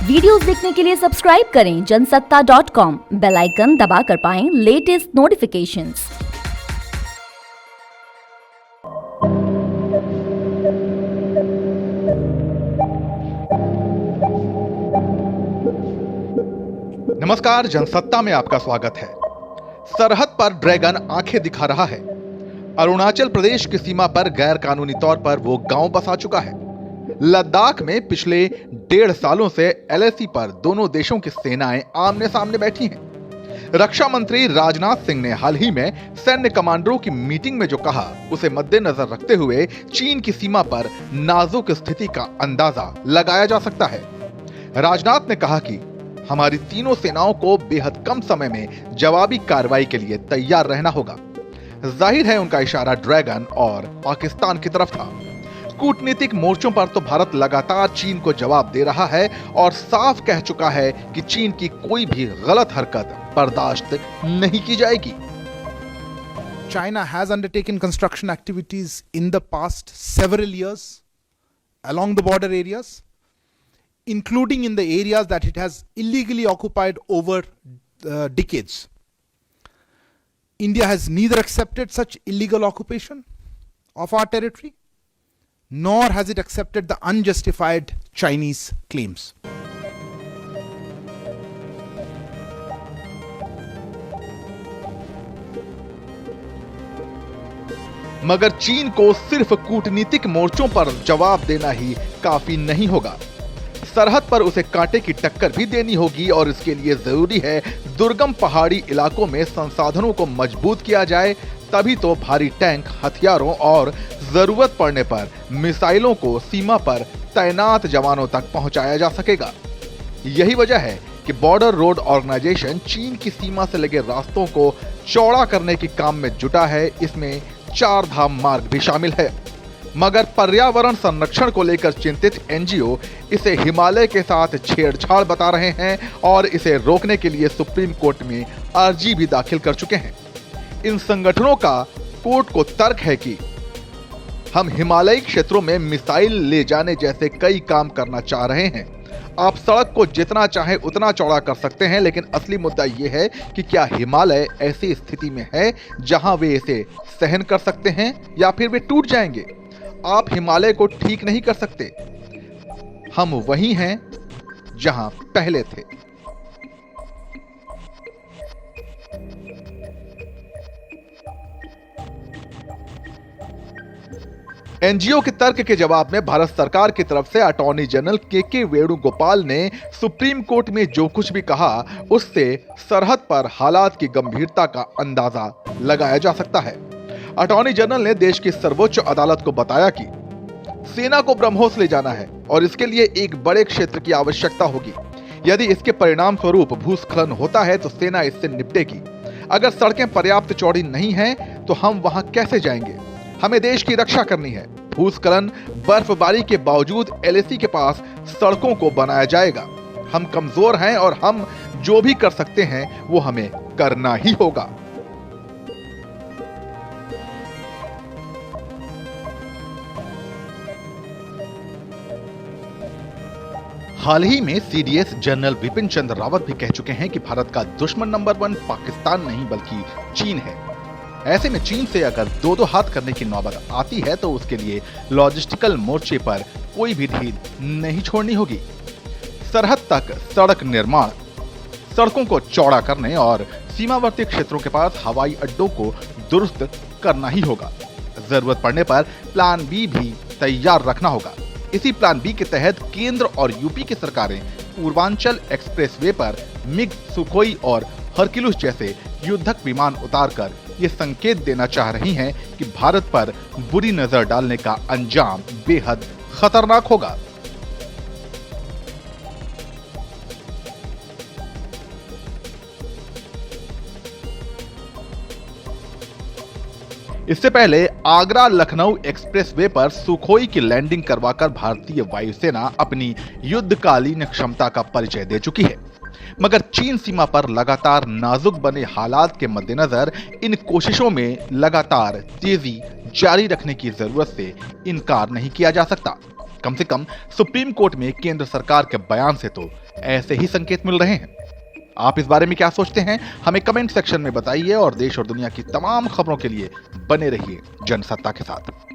Videos देखने के लिए सब्सक्राइब करें जनसत्ता.com, बेल आइकन दबाकर पाएं लेटेस्ट नोटिफिकेशंस। नमस्कार, जनसत्ता में आपका स्वागत है। सरहद पर ड्रैगन आंखें दिखा रहा है। अरुणाचल प्रदेश की सीमा पर गैर कानूनी तौर पर वो गांव बसा चुका है। लद्दाख में पिछले 1.5 सालों से एलएसी पर दोनों देशों की सेनाएं आमने सामने बैठी हैं। रक्षा मंत्री राजनाथ सिंह ने हाल ही में सैन्य कमांडरों की मीटिंग में जो कहा, उसे मद्देनजर रखते हुए चीन की सीमा पर नाजुक स्थिति का अंदाजा लगाया जा सकता है। राजनाथ ने कहा कि हमारी तीनों सेनाओं को बेहद कम समय में जवाबी कार्रवाई के लिए तैयार रहना होगा। जाहिर है उनका इशारा ड्रैगन और पाकिस्तान की तरफ था। कूटनीतिक मोर्चों पर तो भारत लगातार चीन को जवाब दे रहा है और साफ कह चुका है कि चीन की कोई भी गलत हरकत बर्दाश्त नहीं की जाएगी। China has undertaken construction activities in the past several years along the border areas, including in the areas that it has illegally occupied over decades. India has neither accepted such illegal occupation of our territory, nor has it accepted the unjustified Chinese claims. मगर चीन को सिर्फ कूटनीतिक मोर्चों पर जवाब देना ही काफी नहीं होगा। सरहद पर उसे कांटे की टक्कर भी देनी होगी और इसके लिए जरूरी है दुर्गम पहाड़ी इलाकों में संसाधनों को मजबूत किया जाए, तभी तो भारी टैंक, हथियारों और जरूरत पड़ने पर मिसाइलों को सीमा पर तैनात जवानों तक पहुंचाया जा सकेगा। यही वजह है कि बॉर्डर रोड ऑर्गेनाइजेशन चीन की सीमा से लगे रास्तों को चौड़ा करने के काम में जुटा है। इसमें 4 धाम मार्ग भी शामिल है। मगर पर्यावरण संरक्षण को लेकर चिंतित एनजीओ इसे हिमालय के साथ छेड़छाड़ बता रहे हैं और इसे रोकने के लिए सुप्रीम कोर्ट में अर्जी भी दाखिल कर चुके हैं। इन संगठनों का कोर्ट को तर्क है कि हम हिमालयी क्षेत्रों में मिसाइल ले जाने जैसे कई काम करना चाह रहे हैं। आप सड़क को जितना चाहे उतना चौड़ा कर सकते हैं, लेकिन असली मुद्दा यह है कि क्या हिमालय ऐसी स्थिति में है जहां वे इसे सहन कर सकते हैं या फिर वे टूट जाएंगे। आप हिमालय को ठीक नहीं कर सकते। हम वही हैं जहां पहले थे। एनजीओ के तर्क के जवाब में भारत सरकार की तरफ से अटॉर्नी जनरल के वेणुगोपाल ने सुप्रीम कोर्ट में जो कुछ भी कहा, उससे सरहद पर हालात की गंभीरता का अंदाजा लगाया जा सकता है। अटॉर्नी जनरल ने देश की सर्वोच्च अदालत को बताया कि सेना को ब्रह्मोस ले जाना है और इसके लिए एक बड़े क्षेत्र की आवश्यकता होगी। यदि इसके परिणाम स्वरूप भूस्खलन होता है तो सेना इससे निपटेगी। अगर सड़कें पर्याप्त चौड़ी नहीं हैं तो हम वहां कैसे जाएंगे? हमें देश की रक्षा करनी है। भूस्खलन, बर्फबारी के बावजूद एलएसी के पास सड़कों को बनाया जाएगा। हम कमजोर हैं और हम जो भी कर सकते हैं वो हमें करना ही होगा। हाल ही में सीडीएस जनरल विपिन चंद्र रावत भी कह चुके हैं कि भारत का दुश्मन नंबर 1 पाकिस्तान नहीं बल्कि चीन है। ऐसे में चीन से अगर दो हाथ करने की नौबत आती है तो उसके लिए लॉजिस्टिकल मोर्चे पर कोई भी ढील नहीं छोड़नी होगी। सरहद तक सड़क निर्माण, सड़कों को चौड़ा करने और सीमावर्ती क्षेत्रों के पास हवाई अड्डों को दुरुस्त करना ही होगा। जरूरत पड़ने पर प्लान बी भी तैयार रखना होगा। इसी प्लान बी के तहत केंद्र और यूपी की सरकारें पूर्वांचल एक्सप्रेसवे पर मिग, सुखोई और हरक्यूलिस जैसे युद्धक विमान उतारकर ये संकेत देना चाह रही हैं कि भारत पर बुरी नजर डालने का अंजाम बेहद खतरनाक होगा। इससे पहले आगरा लखनऊ एक्सप्रेसवे पर सुखोई की लैंडिंग करवाकर भारतीय वायुसेना अपनी युद्धकालीन क्षमता का परिचय दे चुकी है। मगर चीन सीमा पर लगातार नाजुक बने हालात के मद्देनजर इन कोशिशों में लगातार तेजी जारी रखने की जरूरत से इनकार नहीं किया जा सकता। कम से कम सुप्रीम कोर्ट में केंद्र सरकार के बयान से तो ऐसे ही संकेत मिल रहे हैं। आप इस बारे में क्या सोचते हैं, हमें कमेंट सेक्शन में बताइए और देश और दुनिया की तमाम खबरों के लिए बने रहिए जनसत्ता के साथ।